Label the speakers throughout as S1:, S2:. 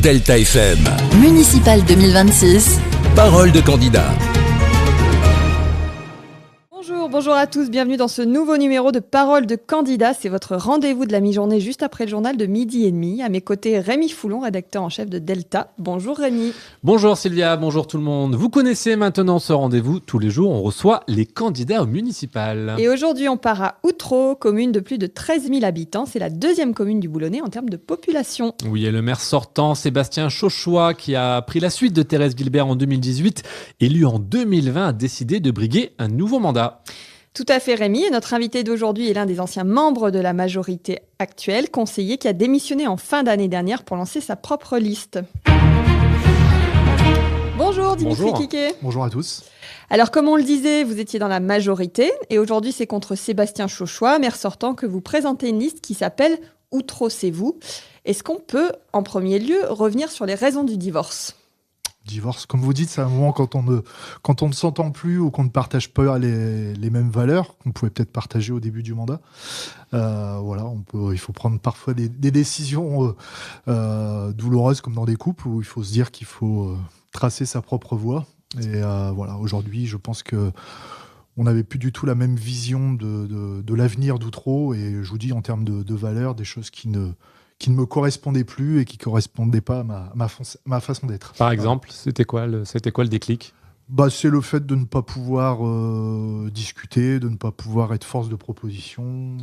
S1: Delta FM.
S2: Municipal 2026.
S1: Parole de candidat.
S3: Bonjour à tous, bienvenue dans ce nouveau numéro de Parole de candidat. C'est votre rendez-vous de la mi-journée juste après le journal de 12h30. À mes côtés, Rémi Foulon, rédacteur en chef de Delta. Bonjour Rémi.
S4: Bonjour Sylvia, bonjour tout le monde. Vous connaissez maintenant ce rendez-vous. Tous les jours, on reçoit les candidats au municipal.
S3: Et aujourd'hui, on part à Outreau, commune de plus de 13 000 habitants. C'est la deuxième commune du Boulonnais en termes de population.
S4: Oui, et le maire sortant, Sébastien Chauchois, qui a pris la suite de Thérèse Guilbert en 2018, élu en 2020, a décidé de briguer un nouveau mandat.
S3: Tout à fait Rémi, et notre invité d'aujourd'hui est l'un des anciens membres de la majorité actuelle, conseiller qui a démissionné en fin d'année dernière pour lancer sa propre liste. Bonjour Dimitri Quiquet.
S5: Bonjour à tous.
S3: Alors comme on le disait, vous étiez dans la majorité et aujourd'hui c'est contre Sébastien Chauchois, maire sortant, que vous présentez une liste qui s'appelle « Outreau, c'est vous ». Est-ce qu'on peut en premier lieu revenir sur les raisons du divorce ?
S5: Divorce, comme vous dites, c'est un moment quand on ne s'entend plus ou qu'on ne partage pas les mêmes valeurs qu'on pouvait peut-être partager au début du mandat. Il faut prendre parfois des décisions douloureuses comme dans des couples où il faut se dire qu'il faut tracer sa propre voie. Et aujourd'hui, je pense que on n'avait plus du tout la même vision de l'avenir d'Outreau. Et je vous dis, en termes de valeurs, des choses qui ne me correspondaient plus et qui ne correspondaient pas à ma façon d'être.
S4: Par exemple, c'était quoi le déclic ?
S5: C'est le fait de ne pas pouvoir discuter, de ne pas pouvoir être force de proposition,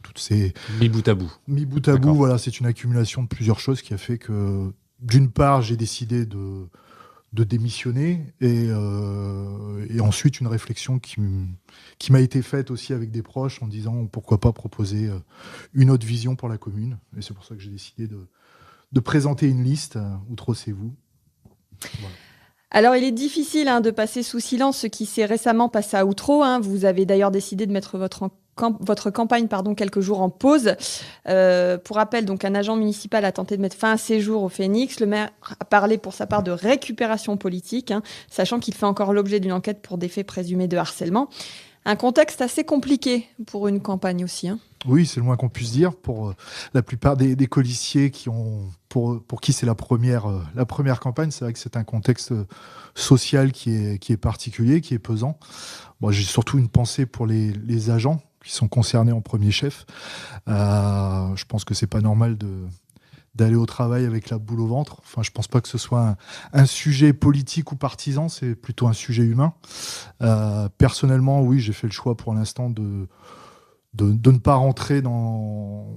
S5: toutes ces...
S4: Mis bout à bout.
S5: Mis bout à bout, voilà, c'est une accumulation de plusieurs choses qui a fait que, d'une part, j'ai décidé de démissionner et ensuite une réflexion qui m'a été faite aussi avec des proches en disant pourquoi pas proposer une autre vision pour la commune. Et c'est pour ça que j'ai décidé de présenter une liste. Outreau, c'est vous. Voilà.
S3: Alors, il est difficile de passer sous silence ce qui s'est récemment passé à Outreau. Vous avez d'ailleurs décidé de mettre votre campagne quelques jours en pause. Pour rappel, donc, un agent municipal a tenté de mettre fin à ses jours au Phénix. Le maire a parlé pour sa part de récupération politique, sachant qu'il fait encore l'objet d'une enquête pour des faits présumés de harcèlement. Un contexte assez compliqué pour une campagne aussi.
S5: Oui, c'est le moins qu'on puisse dire. Pour la plupart des colistiers pour qui c'est la première campagne, c'est vrai que c'est un contexte social qui est particulier, qui est pesant. J'ai surtout une pensée pour les agents qui sont concernés en premier chef. Je pense que c'est pas normal d'aller au travail avec la boule au ventre. Enfin, je pense pas que ce soit un sujet politique ou partisan, c'est plutôt un sujet humain. Personnellement, oui, j'ai fait le choix pour l'instant de ne pas rentrer dans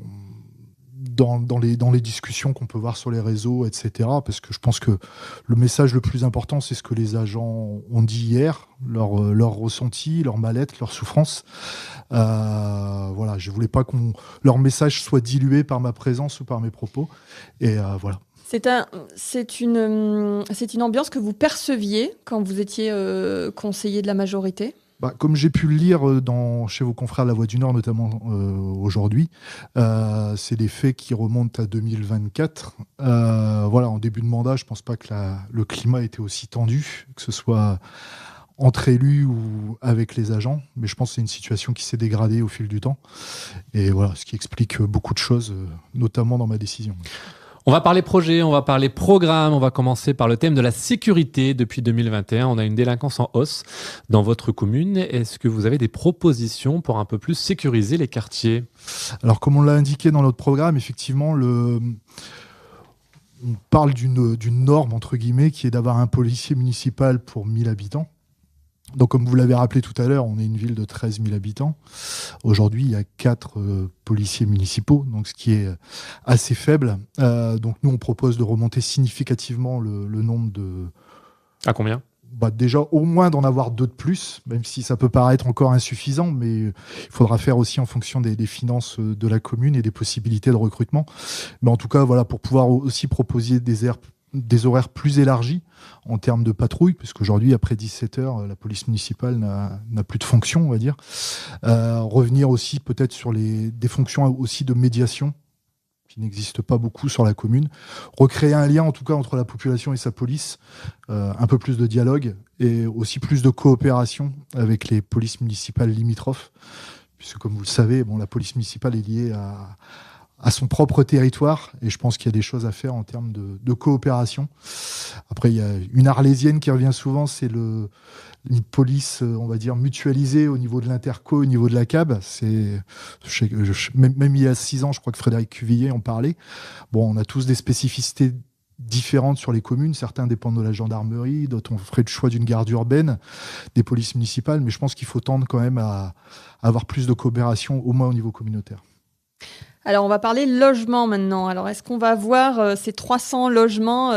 S5: les discussions qu'on peut voir sur les réseaux, etc. Parce que je pense que le message le plus important, c'est ce que les agents ont dit hier, leur ressenti, leur mal-être, leur souffrance. Je voulais pas que leur message soit dilué par ma présence ou par mes propos. Et voilà.
S3: C'est une ambiance que vous perceviez quand vous étiez conseiller de la majorité ?
S5: Comme j'ai pu le lire chez vos confrères de La Voix du Nord, notamment aujourd'hui, c'est des faits qui remontent à 2024. En début de mandat, je ne pense pas que le climat était aussi tendu, que ce soit entre élus ou avec les agents. Mais je pense que c'est une situation qui s'est dégradée au fil du temps. Et voilà, ce qui explique beaucoup de choses, notamment dans ma décision.
S4: On va parler projet, on va parler programme, on va commencer par le thème de la sécurité. Depuis 2021, on a une délinquance en hausse dans votre commune. Est-ce que vous avez des propositions pour un peu plus sécuriser les quartiers ?
S5: Alors, comme on l'a indiqué dans notre programme, effectivement, on parle d'une norme, entre guillemets, qui est d'avoir un policier municipal pour 1000 habitants. Donc, comme vous l'avez rappelé tout à l'heure, on est une ville de 13 000 habitants. Aujourd'hui, il y a 4 policiers municipaux, donc ce qui est assez faible. Donc, nous, on propose de remonter significativement le nombre de...
S4: À combien ?
S5: Déjà, au moins d'en avoir 2 de plus, même si ça peut paraître encore insuffisant, mais il faudra faire aussi en fonction des finances de la commune et des possibilités de recrutement. Mais en tout cas, pour pouvoir aussi proposer des horaires plus élargis en termes de patrouille, puisqu'aujourd'hui, après 17h, la police municipale n'a plus de fonction, on va dire. Revenir aussi peut-être sur des fonctions aussi de médiation qui n'existent pas beaucoup sur la commune. Recréer un lien, en tout cas, entre la population et sa police, un peu plus de dialogue et aussi plus de coopération avec les polices municipales limitrophes, puisque, comme vous le savez, la police municipale est liée à son propre territoire. Et je pense qu'il y a des choses à faire en termes de coopération. Après, il y a une arlésienne qui revient souvent, c'est une police, on va dire, mutualisée au niveau de l'interco, au niveau de la CAB. Même il y a 6 ans, je crois que Frédéric Cuvillier en parlait. Bon, on a tous des spécificités différentes sur les communes. Certains dépendent de la gendarmerie, d'autres on ferait le choix d'une garde urbaine, des polices municipales, mais je pense qu'il faut tendre quand même à avoir plus de coopération, au moins au niveau communautaire.
S3: Alors, on va parler logement maintenant. Alors, est-ce qu'on va voir ces 300 logements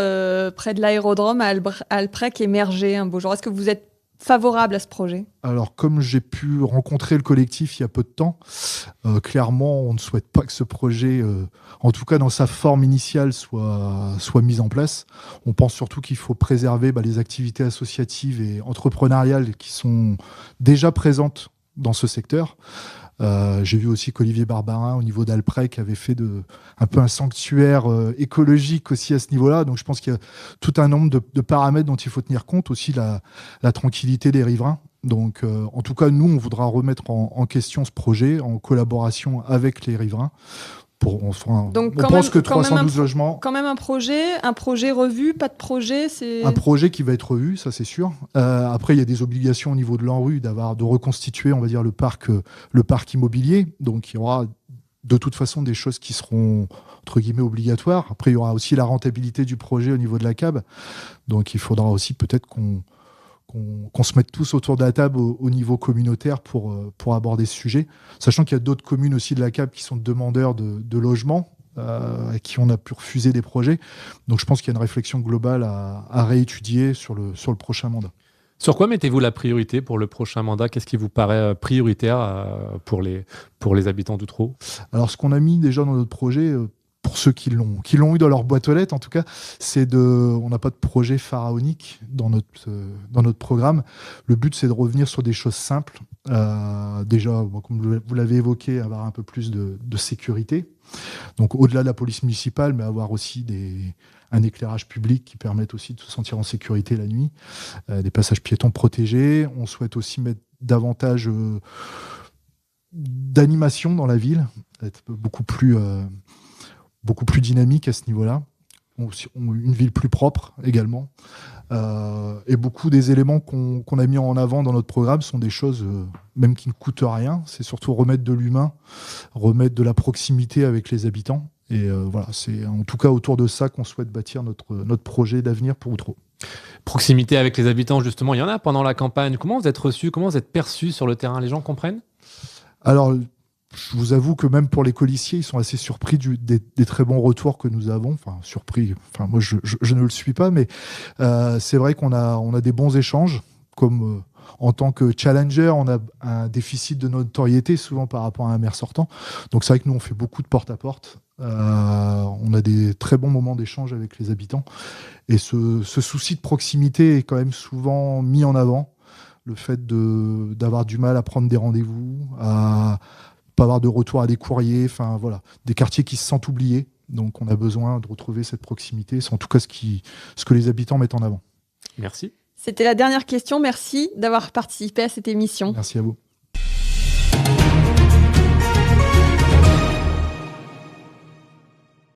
S3: près de l'aérodrome à Alprec émerger un beau jour? Est-ce que vous êtes favorable à ce projet?
S5: Alors, comme j'ai pu rencontrer le collectif il y a peu de temps, clairement, on ne souhaite pas que ce projet, en tout cas dans sa forme initiale, soit mis en place. On pense surtout qu'il faut préserver les activités associatives et entrepreneuriales qui sont déjà présentes dans ce secteur. J'ai vu aussi qu'Olivier Barbarin, au niveau d'Alprec, avait fait un peu un sanctuaire écologique aussi à ce niveau-là. Donc je pense qu'il y a tout un nombre de paramètres dont il faut tenir compte. Aussi la tranquillité des riverains. Donc en tout cas, nous, on voudra remettre en question ce projet en collaboration avec les riverains.
S3: Donc,
S5: on pense que 312 logements...
S3: Quand même un projet revu, pas de projet, c'est...
S5: Un projet qui va être revu, ça c'est sûr. Après, il y a des obligations au niveau de l'ANRU de reconstituer, on va dire, le parc immobilier. Donc, il y aura de toute façon des choses qui seront, entre guillemets, obligatoires. Après, il y aura aussi la rentabilité du projet au niveau de la CAB. Donc, il faudra aussi peut-être qu'on se mette tous autour de la table au niveau communautaire pour aborder ce sujet. Sachant qu'il y a d'autres communes aussi de la CAB qui sont demandeurs de logements, à qui on a pu refuser des projets. Donc je pense qu'il y a une réflexion globale à réétudier sur le prochain mandat.
S4: Sur quoi mettez-vous la priorité pour le prochain mandat? Qu'est-ce qui vous paraît prioritaire pour les habitants d'Outreau? Alors,
S5: ce qu'on a mis déjà dans notre projet, pour ceux qui l'ont eu dans leur boîte aux lettres, en tout cas, on n'a pas de projet pharaonique dans notre programme. Le but, c'est de revenir sur des choses simples. Déjà, comme vous l'avez évoqué, avoir un peu plus de sécurité. Donc, au-delà de la police municipale, mais avoir aussi un éclairage public qui permette aussi de se sentir en sécurité la nuit. Des passages piétons protégés. On souhaite aussi mettre davantage d'animation dans la ville, être beaucoup plus dynamique à ce niveau-là. Une ville plus propre également. Et beaucoup des éléments qu'on a mis en avant dans notre programme sont des choses même qui ne coûtent rien. C'est surtout remettre de l'humain, remettre de la proximité avec les habitants. Et voilà, c'est en tout cas autour de ça qu'on souhaite bâtir notre projet d'avenir pour Outreau.
S4: Proximité avec les habitants, justement, il y en a pendant la campagne. Comment vous êtes reçus? Comment vous êtes perçus sur le terrain? Les gens comprennent? Alors,
S5: je vous avoue que même pour les colissiers, ils sont assez surpris des très bons retours que nous avons. Enfin, surpris. Enfin, moi, je ne le suis pas, mais c'est vrai qu'on a des bons échanges. Comme en tant que challenger, on a un déficit de notoriété souvent par rapport à un maire sortant. Donc, c'est vrai que nous, on fait beaucoup de porte-à-porte. On a des très bons moments d'échange avec les habitants. Et ce souci de proximité est quand même souvent mis en avant. Le fait d'avoir du mal à prendre des rendez-vous, à pas avoir de retour à des courriers, enfin voilà, des quartiers qui se sentent oubliés. Donc on a besoin de retrouver cette proximité. C'est en tout cas ce que les habitants mettent en avant.
S4: Merci.
S3: C'était la dernière question. Merci d'avoir participé à cette émission.
S5: Merci à vous.